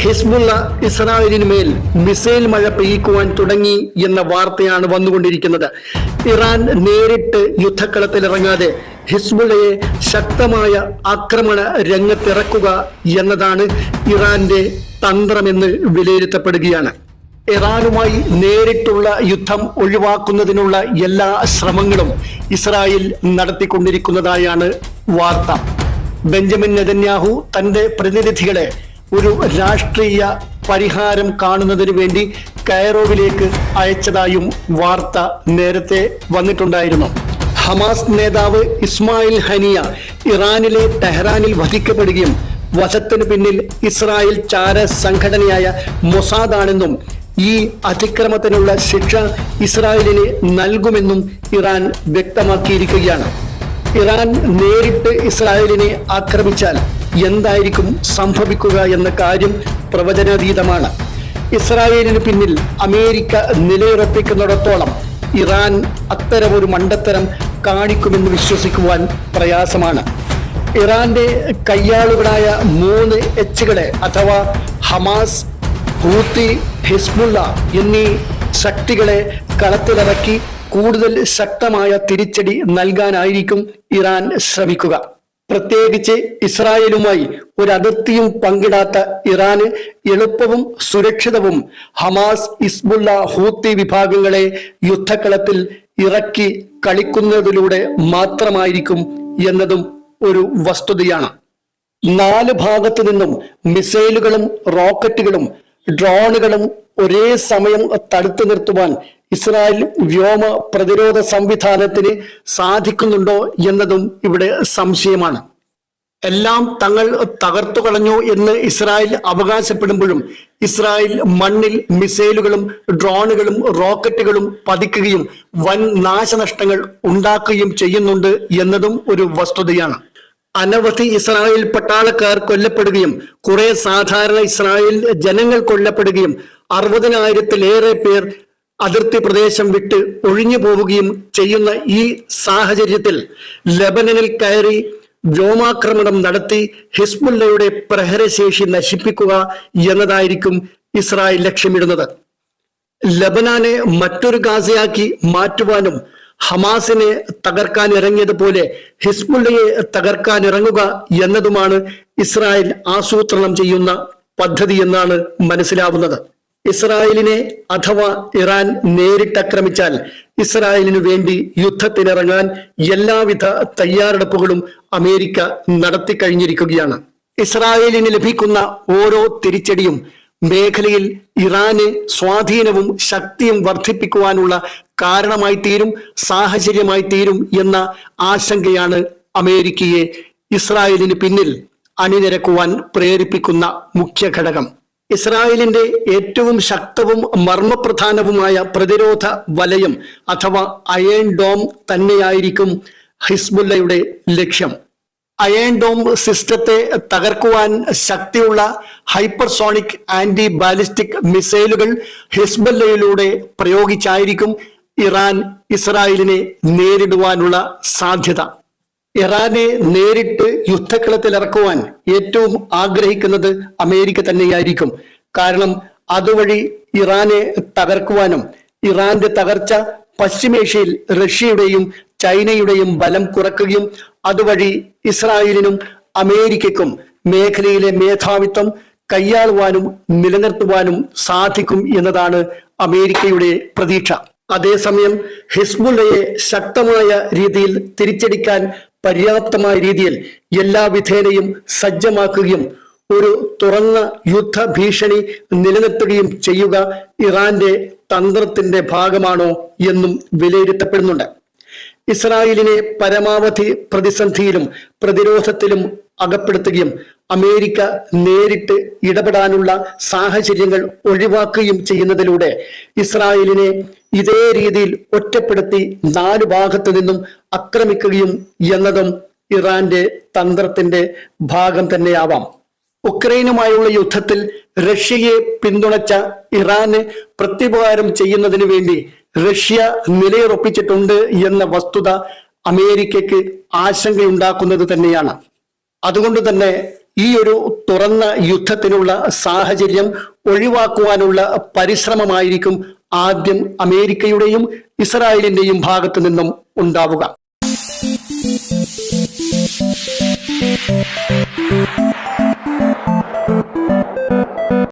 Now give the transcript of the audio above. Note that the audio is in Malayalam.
ഹിസ്ബുള്ള ഇസ്രായേലിന് മേൽ മിസൈൽ മഴ പെയ്യിക്കുവാൻ തുടങ്ങി എന്ന വാർത്തയാണ് വന്നുകൊണ്ടിരിക്കുന്നത്. ഇറാൻ നേരിട്ട് യുദ്ധക്കളത്തിലിറങ്ങാതെ ഹിസ്ബുള്ളയെ ശക്തമായ ആക്രമണ രംഗത്തിറക്കുക എന്നതാണ് ഇറാന്റെ തന്ത്രമെന്ന് വിലയിരുത്തപ്പെടുകയാണ്. ഇറാനുമായി നേരിട്ടുള്ള യുദ്ധം ഒഴിവാക്കുന്നതിനുള്ള എല്ലാ ശ്രമങ്ങളും ഇസ്രായേൽ നടത്തിക്കൊണ്ടിരിക്കുന്നതായാണ് വാർത്ത. ബെഞ്ചമിൻ നെതന്യാഹു തന്റെ പ്രതിനിധികളെ ഒരു രാഷ്ട്രീയ പരിഹാരം കാണുന്നതിന് വേണ്ടി കൈറോവിലേക്ക് അയച്ചതായും വാർത്ത നേരത്തെ വന്നിട്ടുണ്ടായിരുന്നു. ഹമാസ് നേതാവ് ഇസ്മായിൽ ഹനിയ ഇറാനിലെ ടെഹ്റാനിൽ വധിക്കപ്പെടുകയും വധത്തിന് പിന്നിൽ ഇസ്രായേൽ ചാര സംഘടനയായ മൊസാദാണെന്നും ഈ അതിക്രമത്തിനുള്ള ശിക്ഷ ഇസ്രായേലിന് നൽകുമെന്നും ഇറാൻ വ്യക്തമാക്കിയിരിക്കുകയാണ്. ഇറാൻ നേരിട്ട് ഇസ്രായേലിനെ ആക്രമിച്ചാൽ എന്തായിരിക്കും സംഭവിക്കുക എന്ന കാര്യം പ്രവചനാതീതമാണ്. ഇസ്രായേലിന് പിന്നിൽ അമേരിക്ക നിലയുറപ്പിക്കുന്നിടത്തോളം ഇറാൻ അത്തരമൊരു മണ്ടത്തരം കാണിക്കുമെന്ന് വിശ്വസിക്കുവാൻ പ്രയാസമാണ്. ഇറാന്റെ കയ്യാളുകളായ 3 എച്ചുകളെ അഥവാ ഹമാസ്, ഹൂത്തി, ഹിസ്ബുള്ള എന്നീ ശക്തികളെ കളത്തിലിറക്കി കൂടുതൽ ശക്തമായ തിരിച്ചടി നൽകാനായിരിക്കും ഇറാൻ ശ്രമിക്കുക. പ്രത്യേകിച്ച് ഇസ്രായേലുമായി ഒരു അതിർത്തിയും പങ്കിടാത്ത ഇറാന് എളുപ്പവും സുരക്ഷിതവും ഹമാസ്, ഹിസ്ബുള്ള, ഹൂത്തി വിഭാഗങ്ങളെ യുദ്ധക്കളത്തിൽ ഇറക്കി കളിക്കുന്നതിലൂടെ മാത്രമായിരിക്കും എന്നതും ഒരു വസ്തുതയാണ്. 4 ഭാഗത്തു നിന്നും മിസൈലുകളും റോക്കറ്റുകളും ഡ്രോണുകളും ഒരേ സമയം തടുത്തു നിർത്തുവാൻ ഇസ്രായേൽ വ്യോമ പ്രതിരോധ സംവിധാനത്തിന് സാധിക്കുന്നുണ്ടോ എന്നതും ഇവിടെ സംശയമാണ്. എല്ലാം തങ്ങൾ തകർത്തു കളഞ്ഞു എന്ന് ഇസ്രായേൽ അവകാശപ്പെടുമ്പോഴും ഇസ്രായേൽ മണ്ണിൽ മിസൈലുകളും ഡ്രോണുകളും റോക്കറ്റുകളും പതിക്കുകയും വൻ നാശനഷ്ടങ്ങൾ ഉണ്ടാക്കുകയും ചെയ്യുന്നുണ്ട് എന്നതും ഒരു വസ്തുതയാണ്. അനവധി ഇസ്രായേൽ പട്ടാളക്കാർ കൊല്ലപ്പെടുകയും കുറെ സാധാരണ ഇസ്രായേൽ ജനങ്ങൾ കൊല്ലപ്പെടുകയും 60,000-ലേറെ പേർ അതിർത്തി പ്രദേശം വിട്ട് ഒഴിഞ്ഞു പോവുകയും ചെയ്യുന്ന ഈ സാഹചര്യത്തിൽ ലെബനനിൽ കയറി വ്യോമാക്രമണം നടത്തി ഹിസ്ബുള്ളയുടെ പ്രഹരശേഷി നശിപ്പിക്കുക എന്നതായിരിക്കും ഇസ്രായേൽ ലക്ഷ്യമിടുന്നത്. ലബനാനെ മറ്റൊരു ഗാസയാക്കി മാറ്റുവാനും ഹമാസിനെ തകർക്കാൻ ഇറങ്ങിയതുപോലെ ഹിസ്ബുള്ളയെ തകർക്കാൻ ഇറങ്ങുക എന്നതുമാണ് ഇസ്രായേൽ ആസൂത്രണം ചെയ്യുന്ന പദ്ധതി എന്നാണ് മനസ്സിലാവുന്നത്. ഇസ്രായേലിനെ അഥവാ ഇറാൻ നേരിട്ടാക്രമിച്ചാൽ ഇസ്രായേലിനു വേണ്ടി യുദ്ധത്തിനിറങ്ങാൻ എല്ലാവിധ തയ്യാറെടുപ്പുകളും അമേരിക്ക നടത്തി കഴിഞ്ഞിരിക്കുകയാണ്. ഇസ്രായേലിന് ലഭിക്കുന്ന ഓരോ തിരിച്ചടിയും മേഖലയിൽ ഇറാന് സ്വാധീനവും ശക്തിയും വർദ്ധിപ്പിക്കുവാനുള്ള കാരണമായി തീരും, സാഹചര്യമായി തീരും എന്ന ആശങ്കയാണ് അമേരിക്കയെ ഇസ്രായേലിന് പിന്നിൽ അണിനിരക്കുവാൻ പ്രേരിപ്പിക്കുന്ന മുഖ്യ ഘടകം. ഇസ്രായേലിന്റെ ഏറ്റവും ശക്തവും മർമ്മപ്രധാനവുമായ പ്രതിരോധ വലയം അഥവാ അയേൺ ഡോം തന്നെയായിരിക്കും ഹിസ്ബുള്ളയുടെ ലക്ഷ്യം. അയേൺ ഡോം സിസ്റ്റത്തെ തകർക്കുവാൻ ശക്തിയുള്ള ഹൈപ്പർസോണിക് ആന്റി ബാലിസ്റ്റിക് മിസൈലുകൾ ഹിസ്ബുള്ളയിലൂടെ പ്രയോഗിച്ചായിരിക്കും ഇറാൻ ഇസ്രായേലിനെ നേരിടുവാനുള്ള സാധ്യത. ഇറാനെ നേരിട്ട് യുദ്ധക്കളത്തിലിറക്കുവാൻ ഏറ്റവും ആഗ്രഹിക്കുന്നത് അമേരിക്ക തന്നെയായിരിക്കും. കാരണം അതുവഴി ഇറാനെ തകർക്കുവാനും ഇറാന്റെ തകർച്ച പശ്ചിമേഷ്യയിൽ റഷ്യയുടെയും ചൈനയുടെയും ബലം കുറയ്ക്കുകയും അതുവഴി ഇസ്രായേലിനും അമേരിക്കയ്ക്കും മേഖലയിലെ മേധാവിത്വം കൈയാളുവാനും നിലനിർത്തുവാനും സാധിക്കും എന്നതാണ് അമേരിക്കയുടെ പ്രതീക്ഷ. അതേസമയം ഹിസ്ബുള്ളയെ ശക്തമായ രീതിയിൽ തിരിച്ചടിക്കാൻ പര്യാപ്തമായ രീതിയിൽ എല്ലാ വിധേനയും സജ്ജമാക്കുകയും ഒരു തുറന്ന യുദ്ധ ഭീഷണി നിലനിർത്തുകയും ചെയ്യുക ഇറാന്റെ തന്ത്രത്തിന്റെ ഭാഗമാണോ എന്നും വിലയിരുത്തപ്പെടുന്നുണ്ട്. ഇസ്രായേലിനെ പരമാവധി പ്രതിസന്ധിയിലും പ്രതിരോധത്തിലും അകപ്പെടുത്തുകയും അമേരിക്ക നേരിട്ട് ഇടപെടാനുള്ള സാഹചര്യങ്ങൾ ഒഴിവാക്കുകയും ചെയ്യുന്നതിലൂടെ ഇസ്രായേലിനെ ഇതേ രീതിയിൽ ഒറ്റപ്പെടുത്തി 4 ഭാഗത്തു നിന്നും ആക്രമിക്കുകയും എന്നതും ഇറാന്റെ തന്ത്രത്തിന്റെ ഭാഗം തന്നെയാവാം. ഉക്രൈനുമായുള്ള യുദ്ധത്തിൽ റഷ്യയെ പിന്തുണച്ച ഇറാന് പ്രത്യുപകാരം ചെയ്യുന്നതിന് വേണ്ടി റഷ്യ നിലയുറപ്പിച്ചിട്ടുണ്ട് എന്ന വസ്തുത അമേരിക്കയ്ക്ക് ആശങ്കയുണ്ടാക്കുന്നത് തന്നെയാണ്. അതുകൊണ്ട് തന്നെ ഈ ഒരു തുറന്ന യുദ്ധത്തിനുള്ള സാഹചര്യം ഒഴിവാക്കുവാനുള്ള പരിശ്രമമായിരിക്കും ആദ്യം അമേരിക്കയുടെയും ഇസ്രായേലിന്റെയും ഭാഗത്തു നിന്നും ഉണ്ടാവുക.